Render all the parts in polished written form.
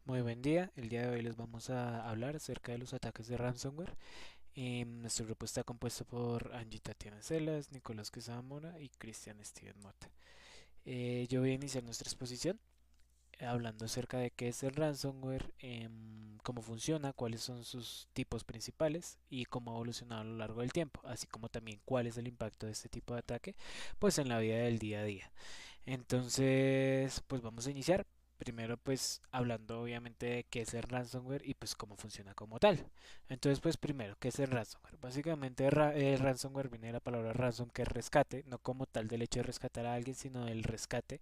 Muy buen día, el día de hoy les vamos a hablar acerca de los ataques de ransomware. Nuestro grupo está compuesto por Angie Tatiana Celas, Nicolás Quesada Mora y Cristian Steven Mota. Yo voy a iniciar nuestra exposición hablando acerca de qué es el ransomware, cómo funciona, cuáles son sus tipos principales y cómo ha evolucionado a lo largo del tiempo, así como también cuál es el impacto de este tipo de ataque pues en la vida del día a día. Entonces, pues vamos a iniciar. Primero, pues hablando obviamente de qué es el ransomware y pues cómo funciona como tal. Entonces, pues primero, ¿qué es el ransomware? Básicamente, el ransomware viene de la palabra ransom, que es rescate, no como tal del hecho de rescatar a alguien, sino del rescate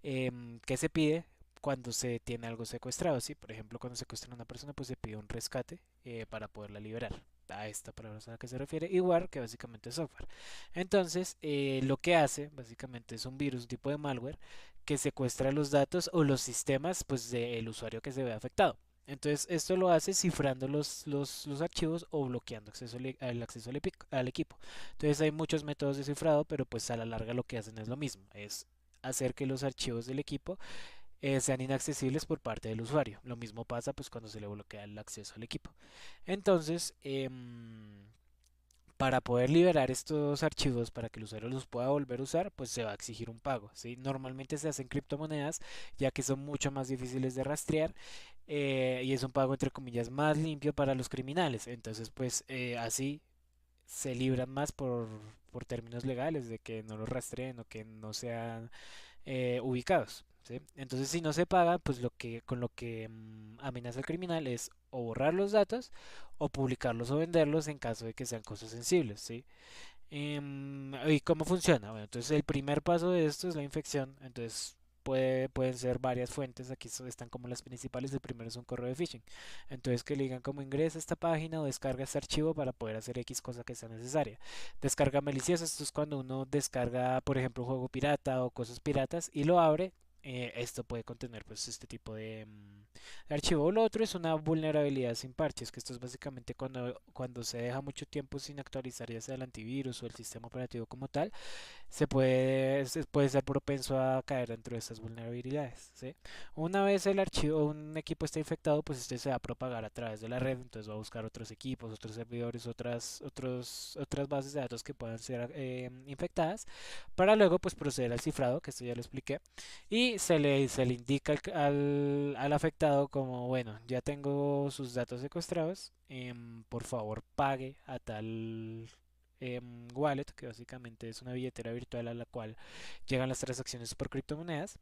que se pide cuando se tiene algo secuestrado. ¿Sí? Por ejemplo, cuando secuestran a una persona, pues se pide un rescate para poderla liberar. A esta palabra es a la que se refiere, igual que básicamente software. Entonces, lo que hace básicamente es un virus, un tipo de malware, que secuestra los datos o los sistemas pues del usuario que se ve afectado. Entonces, esto lo hace cifrando los archivos o bloqueando el acceso al equipo. Entonces, hay muchos métodos de cifrado, pero pues a la larga lo que hacen es lo mismo, es hacer que los archivos del equipo sean inaccesibles por parte del usuario. Lo mismo pasa pues cuando se le bloquea el acceso al equipo. Entonces, para poder liberar estos archivos para que el usuario los pueda volver a usar, pues se va a exigir un pago. ¿Sí? Normalmente se hacen criptomonedas, ya que son mucho más difíciles de rastrear y es un pago entre comillas más limpio para los criminales. Entonces, pues así se libran más por términos legales de que no los rastreen o que no sean ubicados. ¿Sí? Entonces, si no se paga, pues con lo que amenaza el criminal es o borrar los datos o publicarlos o venderlos en caso de que sean cosas sensibles. ¿Sí? ¿Y cómo funciona? Bueno, entonces el primer paso de esto es la infección. Entonces pueden ser varias fuentes. Aquí están como las principales. El primero es un correo de phishing. Entonces que le digan cómo ingresa a esta página o descarga este archivo para poder hacer X cosa que sea necesaria. Descarga maliciosa. Esto es cuando uno descarga, por ejemplo, un juego pirata o cosas piratas y lo abre. Esto puede contener pues este tipo de archivo. Lo otro es una vulnerabilidad sin parches, que esto es básicamente cuando se deja mucho tiempo sin actualizar ya sea el antivirus o el sistema operativo como tal, puede ser propenso a caer dentro de estas vulnerabilidades. ¿Sí? Una vez el archivo, un equipo está infectado, pues este se va a propagar a través de la red, entonces va a buscar otros equipos, otros servidores, otras bases de datos que puedan ser infectadas, para luego pues proceder al cifrado, que esto ya lo expliqué, y se le indica al afectado como, bueno, ya tengo sus datos secuestrados, por favor pague a tal wallet, que básicamente es una billetera virtual a la cual llegan las transacciones por criptomonedas.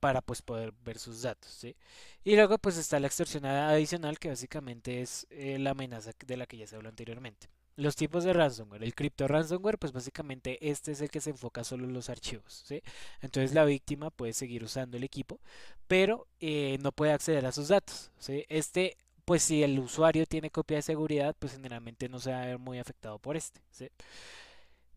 Para pues poder ver sus datos, ¿sí? Y luego pues está la extorsión adicional, que básicamente es la amenaza de la que ya se habló anteriormente. Los tipos de ransomware. El cripto ransomware, pues básicamente este es el que se enfoca solo en los archivos, ¿sí? Entonces la víctima puede seguir usando el equipo, pero no puede acceder a sus datos, ¿sí? Pues si el usuario tiene copia de seguridad, pues generalmente no se va a ver muy afectado por este, ¿sí?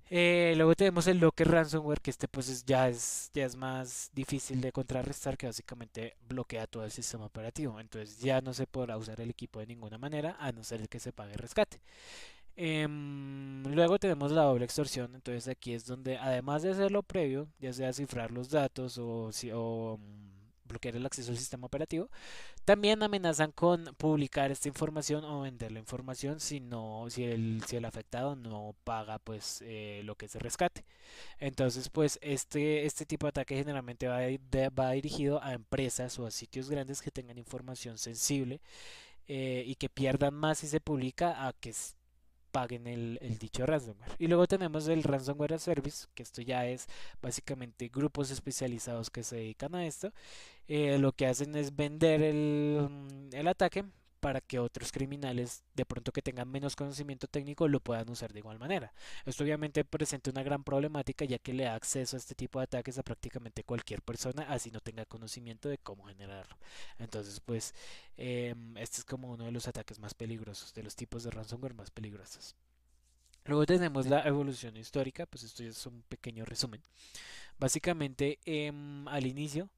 Luego tenemos el Locker Ransomware, que este pues ya es más difícil de contrarrestar, que básicamente bloquea todo el sistema operativo. Entonces ya no se podrá usar el equipo de ninguna manera, a no ser que se pague rescate. Luego tenemos la doble extorsión, entonces aquí es donde además de hacerlo previo, ya sea cifrar los datos o bloquear el acceso al sistema operativo, también amenazan con publicar esta información o vender la información si el afectado no paga pues lo que es el rescate. Entonces pues este tipo de ataque generalmente va dirigido a empresas o a sitios grandes que tengan información sensible y que pierdan más si se publica a que paguen el dicho ransomware. Y luego tenemos el ransomware as service, que esto ya es básicamente grupos especializados que se dedican a esto. Lo que hacen es vender el ataque para que otros criminales, de pronto que tengan menos conocimiento técnico, lo puedan usar de igual manera. Esto obviamente presenta una gran problemática, ya que le da acceso a este tipo de ataques a prácticamente cualquier persona, así no tenga conocimiento de cómo generarlo. Entonces, pues, este es como uno de los ataques más peligrosos, de los tipos de ransomware más peligrosos. Luego tenemos la evolución histórica, pues esto ya es un pequeño resumen. Básicamente, al inicio,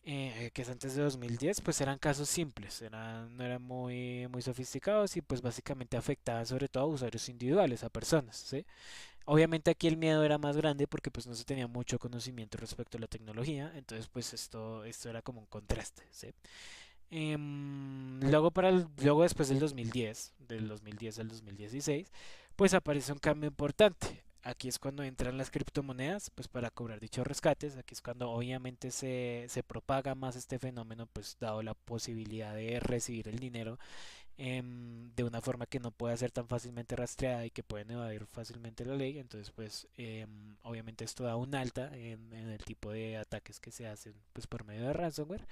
que es antes de 2010, pues eran casos simples, no eran muy sofisticados y pues básicamente afectaban sobre todo a usuarios individuales, a personas, ¿sí? Obviamente aquí el miedo era más grande porque pues no se tenía mucho conocimiento respecto a la tecnología, entonces pues esto era como un contraste, ¿sí? Luego después del 2010 al 2016, pues aparece un cambio importante. Aquí es cuando entran las criptomonedas, pues para cobrar dichos rescates. Aquí es cuando obviamente se propaga más este fenómeno, pues dado la posibilidad de recibir el dinero de una forma que no pueda ser tan fácilmente rastreada y que pueden evadir fácilmente la ley. Entonces, pues obviamente esto da un alta en el tipo de ataques que se hacen pues por medio de ransomware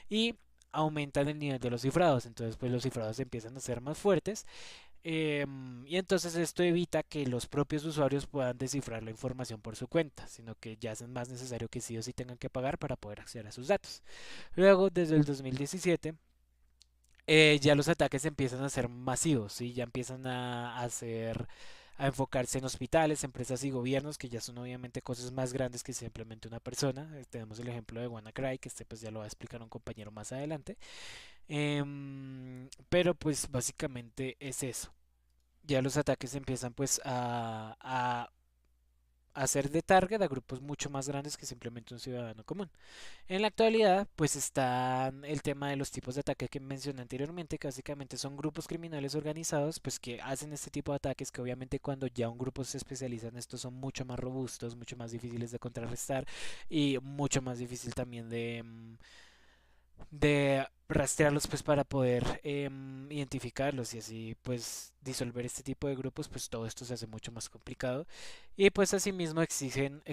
y aumentan el nivel de los cifrados. Entonces, pues los cifrados empiezan a ser más fuertes y entonces esto evita que los propios usuarios puedan descifrar la información por su cuenta, sino que ya es más necesario que sí o sí tengan que pagar para poder acceder a sus datos. Luego, desde el 2017, ya los ataques empiezan a ser masivos, ¿sí? Ya empiezan a enfocarse en hospitales, empresas y gobiernos, que ya son obviamente cosas más grandes que simplemente una persona. Tenemos el ejemplo de WannaCry, que este pues ya lo va a explicar un compañero más adelante. Pero pues básicamente es eso. Ya los ataques empiezan pues a hacer de target a grupos mucho más grandes que simplemente un ciudadano común. En la actualidad, pues está el tema de los tipos de ataque que mencioné anteriormente, que básicamente son grupos criminales organizados, pues que hacen este tipo de ataques que obviamente cuando ya un grupo se especializa en esto son mucho más robustos, mucho más difíciles de contrarrestar y mucho más difícil también de rastrearlos pues para poder identificarlos y así pues disolver este tipo de grupos, pues todo esto se hace mucho más complicado y pues asimismo existen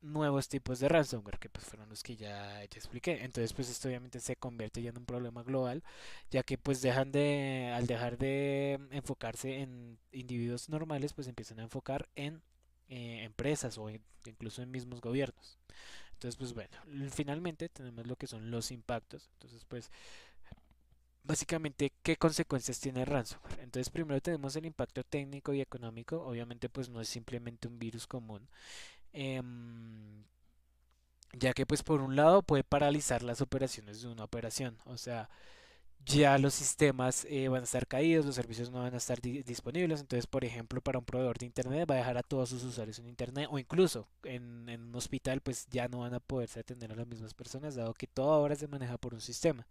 nuevos tipos de ransomware que pues fueron los que ya expliqué. Entonces pues esto obviamente se convierte ya en un problema global, ya que pues al dejar de enfocarse en individuos normales, pues empiezan a enfocar en empresas o incluso en mismos gobiernos. Entonces, pues bueno, finalmente tenemos lo que son los impactos. Entonces, pues básicamente, ¿qué consecuencias tiene el ransomware? Entonces, primero tenemos el impacto técnico y económico. Obviamente, pues no es simplemente un virus común, em, ya que pues por un lado puede paralizar las operaciones de una operación. O sea, ya los sistemas van a estar caídos, los servicios no van a estar disponibles. Entonces, por ejemplo, para un proveedor de internet va a dejar a todos sus usuarios en internet o incluso en un hospital pues ya no van a poderse atender a las mismas personas dado que todo ahora se maneja por un sistema.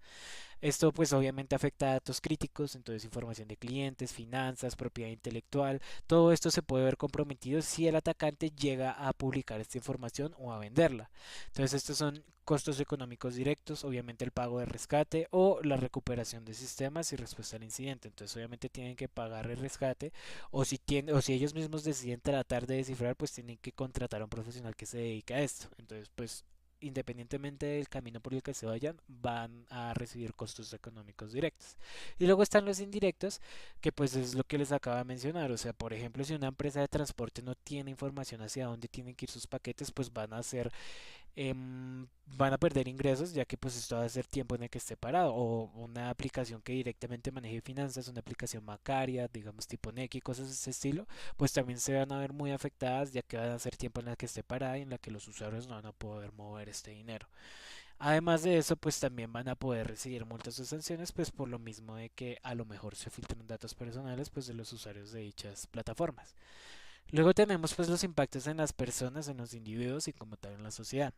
Esto pues obviamente afecta a datos críticos, entonces información de clientes, finanzas, propiedad intelectual, todo esto se puede ver comprometido si el atacante llega a publicar esta información o a venderla. Entonces estos son costos económicos directos, obviamente el pago de rescate o la recuperación de sistemas y respuesta al incidente. Entonces obviamente tienen que pagar el rescate o si ellos mismos deciden tratar de descifrar, pues tienen que contratar a un profesional que se dedique a esto. Entonces pues independientemente del camino por el que se vayan, van a recibir costos económicos directos. Y luego están los indirectos, que pues es lo que les acabo de mencionar. O sea, por ejemplo, si una empresa de transporte no tiene información hacia dónde tienen que ir sus paquetes, pues van a perder ingresos ya que pues esto va a ser tiempo en el que esté parado o una aplicación que directamente maneje finanzas, una aplicación bancaria, digamos tipo Nequi, cosas de ese estilo, pues también se van a ver muy afectadas ya que van a ser tiempo en el que esté parada y en la que los usuarios no van a poder mover este dinero. Además de eso, pues también van a poder recibir multas o sanciones, pues por lo mismo de que a lo mejor se filtran datos personales pues de los usuarios de dichas plataformas. Luego tenemos pues los impactos en las personas, en los individuos y como tal en la sociedad.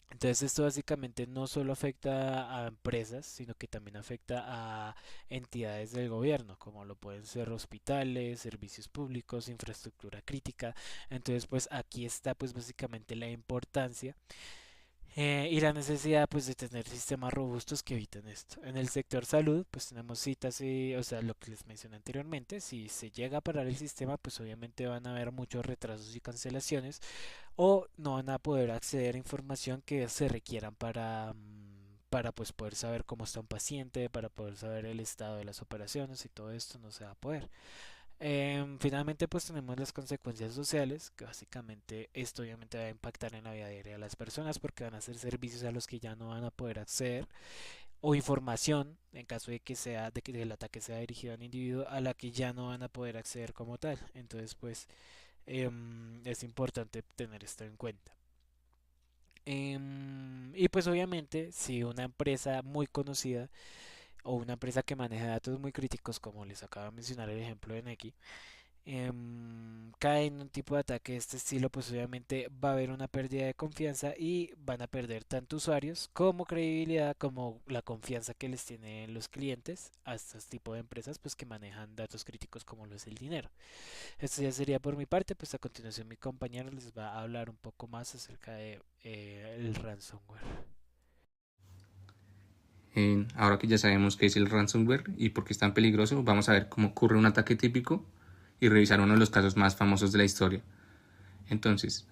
Entonces esto básicamente no solo afecta a empresas, sino que también afecta a entidades del gobierno, como lo pueden ser hospitales, servicios públicos, infraestructura crítica. Entonces pues aquí está pues básicamente la importancia y la necesidad pues de tener sistemas robustos que eviten esto. En el sector salud pues tenemos citas y, o sea, lo que les mencioné anteriormente, si se llega a parar el sistema pues obviamente van a haber muchos retrasos y cancelaciones o no van a poder acceder a información que se requieran para pues poder saber cómo está un paciente, para poder saber el estado de las operaciones y todo esto no se va a poder. Finalmente pues tenemos las consecuencias sociales, que básicamente esto obviamente va a impactar en la vida diaria de las personas porque van a ser servicios a los que ya no van a poder acceder o información en caso de que el ataque sea dirigido a un individuo a la que ya no van a poder acceder como tal. Entonces pues es importante tener esto en cuenta. Y pues obviamente si una empresa muy conocida o una empresa que maneja datos muy críticos, como les acabo de mencionar el ejemplo de Nequi, cae en un tipo de ataque de este estilo, pues obviamente va a haber una pérdida de confianza y van a perder tanto usuarios como credibilidad, como la confianza que les tienen los clientes a estos tipos de empresas, pues que manejan datos críticos como lo es el dinero. Esto ya sería por mi parte, pues a continuación mi compañero les va a hablar un poco más acerca de el ransomware. Ahora que ya sabemos qué es el ransomware y por qué es tan peligroso, vamos a ver cómo ocurre un ataque típico y revisar uno de los casos más famosos de la historia. Entonces,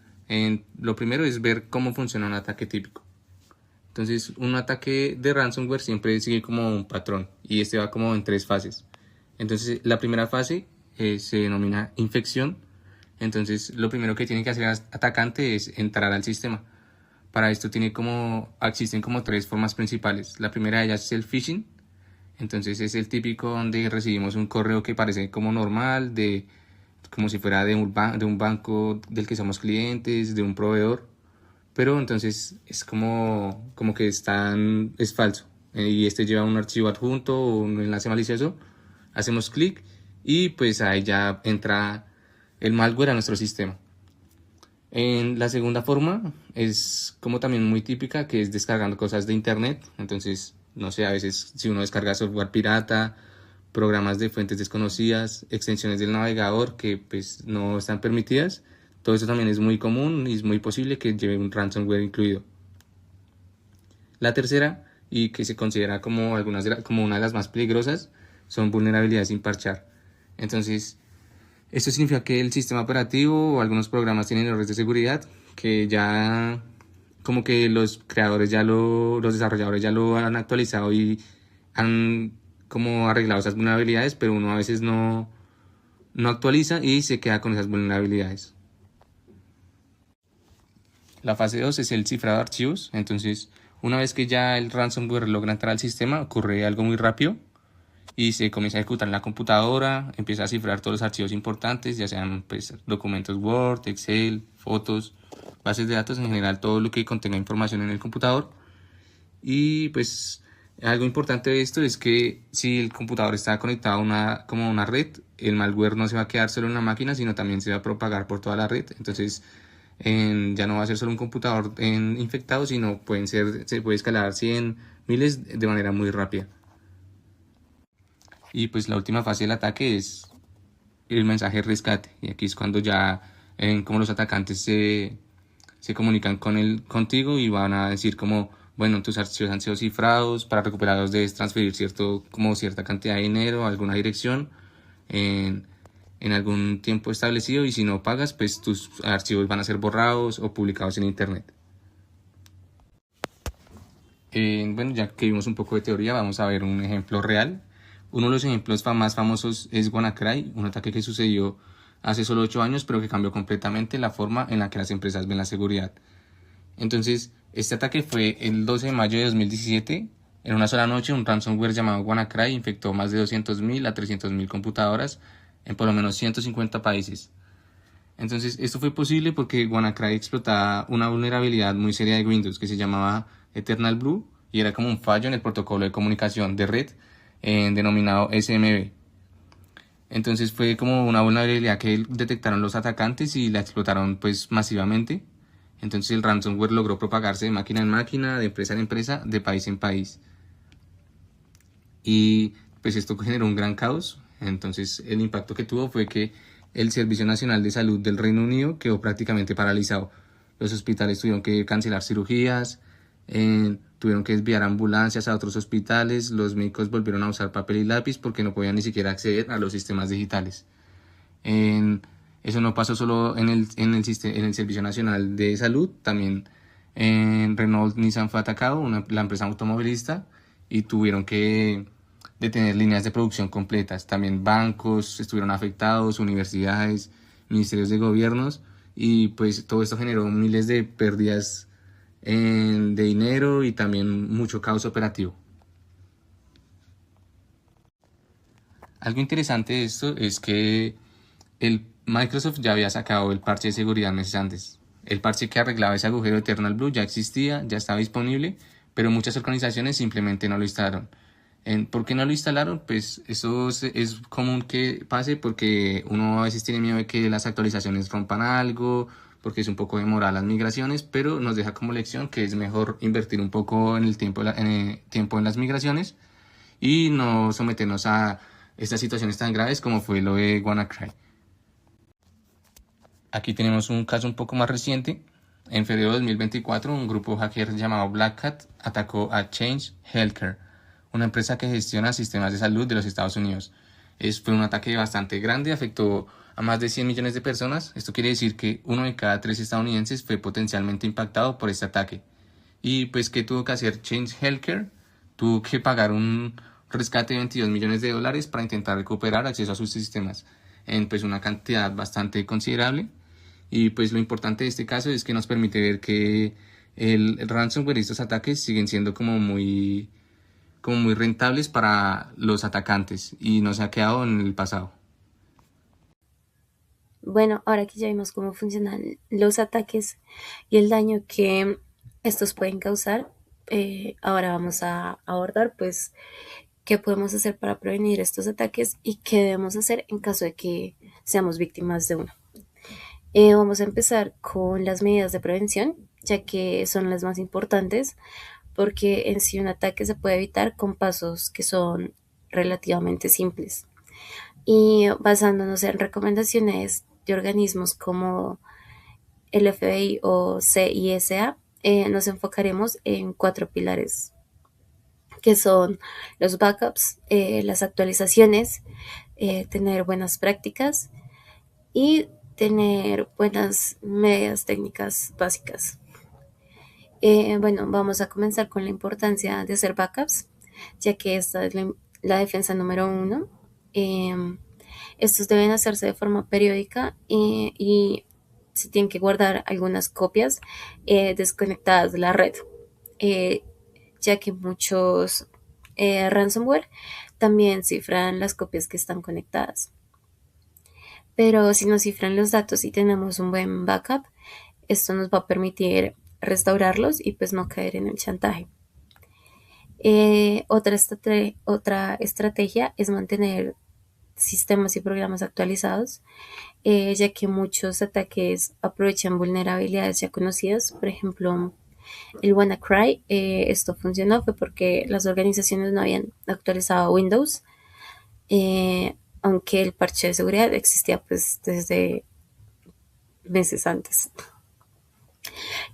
lo primero es ver cómo funciona un ataque típico. Entonces, un ataque de ransomware siempre sigue como un patrón y este va como en tres fases. Entonces, la primera fase se denomina infección. Entonces, lo primero que tiene que hacer el atacante es entrar al sistema. Para esto existen como tres formas principales. La primera de ellas es el phishing. Entonces es el típico donde recibimos un correo que parece como normal, como si fuera de un banco del que somos clientes, de un proveedor. Pero entonces es como que es falso. Y este lleva un archivo adjunto o un enlace malicioso. Hacemos clic y pues ahí ya entra el malware a nuestro sistema. En la segunda forma es como también muy típica, que es descargando cosas de internet. Entonces, no sé, a veces si uno descarga software pirata, programas de fuentes desconocidas, extensiones del navegador que pues no están permitidas, todo eso también es muy común y es muy posible que lleve un ransomware incluido. La tercera, y que se considera como, como una de las más peligrosas, son vulnerabilidades sin parchar. Entonces, esto significa que el sistema operativo o algunos programas tienen errores de seguridad que ya como que los desarrolladores ya lo han actualizado y han como arreglado esas vulnerabilidades, pero uno a veces no actualiza y se queda con esas vulnerabilidades. La fase 2 es el cifrado de archivos. Entonces, una vez que ya el ransomware logra entrar al sistema, ocurre algo muy rápido y se comienza a ejecutar en la computadora, empieza a cifrar todos los archivos importantes, ya sean pues, documentos Word, Excel, fotos, bases de datos, en general todo lo que contenga información en el computador. Y pues algo importante de esto es que si el computador está conectado como a una red, el malware no se va a quedar solo en la máquina, sino también se va a propagar por toda la red. Entonces ya no va a ser solo un computador infectado, sino se puede escalar 100, miles de manera muy rápida. Y pues la última fase del ataque es el mensaje de rescate. Y aquí es cuando ya como los atacantes se comunican contigo y van a decir como, bueno, tus archivos han sido cifrados, para recuperarlos debes transferir como cierta cantidad de dinero a alguna dirección en, en algún tiempo establecido y si no pagas, pues tus archivos van a ser borrados o publicados en internet. Bueno, ya que vimos un poco de teoría, vamos a ver un ejemplo real. Uno de los ejemplos más famosos es WannaCry, un ataque que sucedió hace solo 8 años, pero que cambió completamente la forma en la que las empresas ven la seguridad. Entonces, este ataque fue el 12 de mayo de 2017. En una sola noche, un ransomware llamado WannaCry infectó más de 200.000 a 300.000 computadoras en por lo menos 150 países. Entonces, esto fue posible porque WannaCry explotaba una vulnerabilidad muy seria de Windows que se llamaba Eternal Blue y era como un fallo en el protocolo de comunicación de red denominado SMB. Entonces fue como una vulnerabilidad que detectaron los atacantes y la explotaron pues masivamente. Entonces el ransomware logró propagarse de máquina en máquina, de empresa en empresa, de país en país. Y pues esto generó un gran caos. Entonces el impacto que tuvo fue que el Servicio Nacional de Salud del Reino Unido quedó prácticamente paralizado. Los hospitales tuvieron que cancelar cirugías, tuvieron que desviar ambulancias a otros hospitales, los médicos volvieron a usar papel y lápiz porque no podían ni siquiera acceder a los sistemas digitales. En, Eso no pasó solo en el Servicio Nacional de Salud, también en Renault Nissan fue atacado, la empresa automovilista, y tuvieron que detener líneas de producción completas. También bancos estuvieron afectados, universidades, ministerios de gobiernos, y pues todo esto generó miles de pérdidas de dinero y también mucho caos operativo. Algo interesante de esto es que el Microsoft ya había sacado el parche de seguridad meses antes. El parche que arreglaba ese agujero Eternal Blue ya existía, ya estaba disponible, pero muchas organizaciones simplemente no lo instalaron. ¿Por qué no lo instalaron? Pues eso es común que pase porque uno a veces tiene miedo de que las actualizaciones rompan algo, porque es un poco demorada las migraciones, pero nos deja como lección que es mejor invertir un poco en el tiempo, en el tiempo en las migraciones y no someternos a estas situaciones tan graves como fue lo de WannaCry. Aquí tenemos un caso un poco más reciente. En febrero de 2024, un grupo hacker llamado Black Hat atacó a Change Healthcare, una empresa que gestiona sistemas de salud de los Estados Unidos. Fue un ataque bastante grande, afectó a más de 100 millones de personas. Esto quiere decir que uno de cada tres estadounidenses fue potencialmente impactado por este ataque. Y pues, ¿qué tuvo que hacer Change Healthcare? Tuvo que pagar un rescate de 22 millones de dólares para intentar recuperar acceso a sus sistemas en pues una cantidad bastante considerable. Y pues lo importante de este caso es que nos permite ver que el ransomware y estos ataques siguen siendo como muy rentables para los atacantes y no se ha quedado en el pasado. Bueno, ahora que ya vimos cómo funcionan los ataques y el daño que estos pueden causar, ahora vamos a abordar pues qué podemos hacer para prevenir estos ataques y qué debemos hacer en caso de que seamos víctimas de uno. Vamos a empezar con las medidas de prevención, ya que son las más importantes, porque en sí un ataque se puede evitar con pasos que son relativamente simples. Y basándonos en recomendaciones de organismos como el FBI o CISA, nos enfocaremos en 4 pilares, que son los backups, las actualizaciones, tener buenas prácticas y tener buenas medidas técnicas básicas. Bueno, vamos a comenzar con la importancia de hacer backups, ya que esta es la defensa número 1. Estos deben hacerse de forma periódica y se tienen que guardar algunas copias desconectadas de la red, eh, ya que muchos ransomware también cifran las copias que están conectadas. Pero si nos cifran los datos y tenemos un buen backup, esto nos va a permitir restaurarlos y pues no caer en el chantaje. Otra estrategia es mantener sistemas y programas actualizados, ya que muchos ataques aprovechan vulnerabilidades ya conocidas. Por ejemplo, el WannaCry, esto funcionó fue porque las organizaciones no habían actualizado Windows, aunque el parche de seguridad existía pues desde meses antes.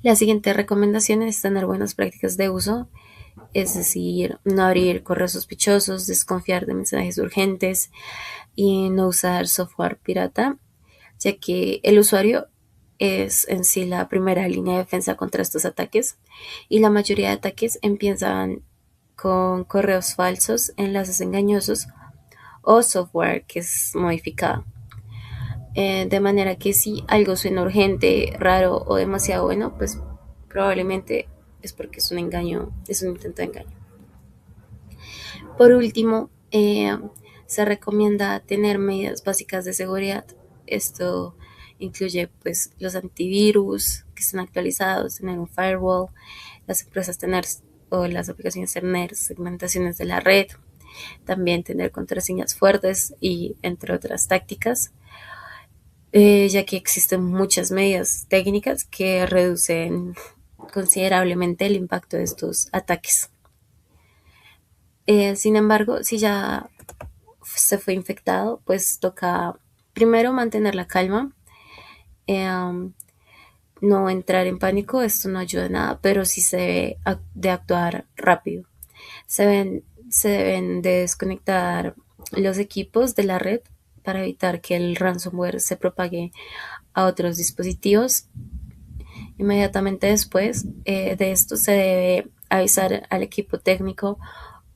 La siguiente recomendación es tener buenas prácticas de uso, es decir, no abrir correos sospechosos, desconfiar de mensajes urgentes y no usar software pirata, ya que el usuario es en sí la primera línea de defensa contra estos ataques y la mayoría de ataques empiezan con correos falsos, enlaces engañosos o software que es modificado. De manera que si algo suena urgente, raro o demasiado bueno, pues probablemente es porque es un engaño, es un intento de engaño. Por último, se recomienda tener medidas básicas de seguridad. Esto incluye pues los antivirus que estén actualizados, tener un firewall, las empresas tener o las aplicaciones tener segmentaciones de la red, también tener contraseñas fuertes y entre otras tácticas, ya que existen muchas medidas técnicas que reducen considerablemente el impacto de estos ataques. Sin embargo, si ya se fue infectado, pues toca primero mantener la calma, eh, no entrar en pánico, esto no ayuda a nada, pero sí se debe de actuar rápido. Se deben de desconectar los equipos de la red para evitar que el ransomware se propague a otros dispositivos. Inmediatamente después de esto se debe avisar al equipo técnico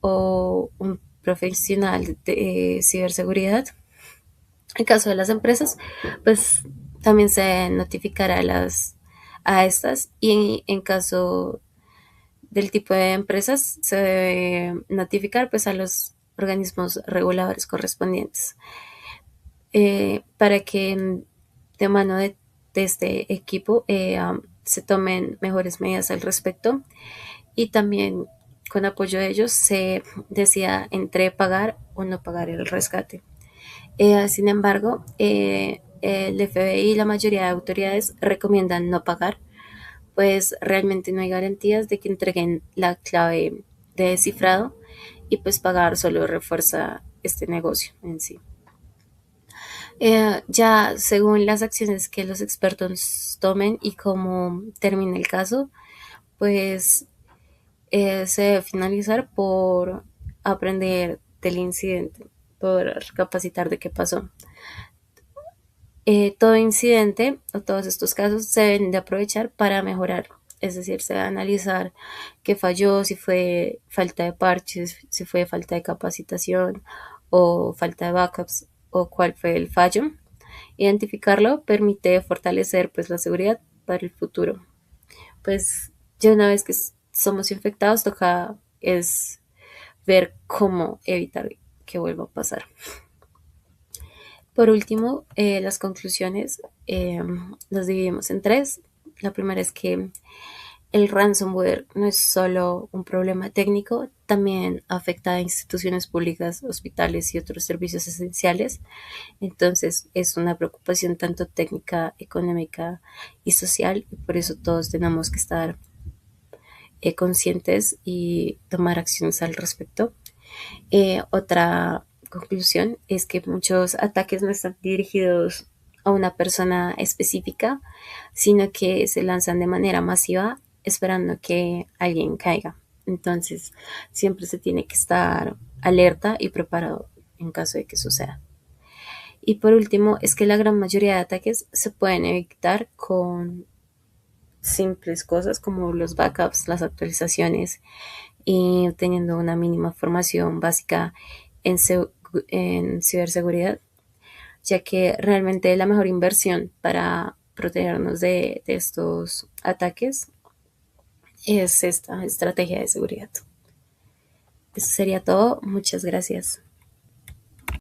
o un profesional de ciberseguridad. En caso de las empresas, pues también se notificará a estas y en caso del tipo de empresas se debe notificar pues a los organismos reguladores correspondientes, para que de mano de este equipo se tomen mejores medidas al respecto y también con apoyo de ellos se decida entre pagar o no pagar el rescate. Sin embargo, el FBI y la mayoría de autoridades recomiendan no pagar, pues realmente no hay garantías de que entreguen la clave de descifrado y pues pagar solo refuerza este negocio en sí. Ya según las acciones que los expertos tomen y cómo termine el caso, pues se debe finalizar por aprender del incidente, por recapacitar de qué pasó. Todo incidente o todos estos casos se deben de aprovechar para mejorar. Es decir, se debe analizar qué falló, si fue falta de parches, si fue falta de capacitación o falta de backups o cuál fue el fallo. Identificarlo permite fortalecer pues la seguridad para el futuro. Pues ya una vez que somos infectados toca es ver cómo evitar que vuelva a pasar. Por último, las conclusiones las dividimos en tres. La primera es que el ransomware no es solo un problema técnico, también afecta a instituciones públicas, hospitales y otros servicios esenciales. Entonces es una preocupación tanto técnica, económica y social, y por eso todos tenemos que estar conscientes y tomar acciones al respecto. Otra conclusión es que muchos ataques no están dirigidos a una persona específica, sino que se lanzan de manera masiva esperando que alguien caiga. Entonces, siempre se tiene que estar alerta y preparado en caso de que suceda. Y por último, es que la gran mayoría de ataques se pueden evitar con simples cosas como los backups, las actualizaciones y teniendo una mínima formación básica en, en ciberseguridad, ya que realmente la mejor inversión para protegernos de estos ataques es esta estrategia de seguridad. Eso sería todo. Muchas gracias.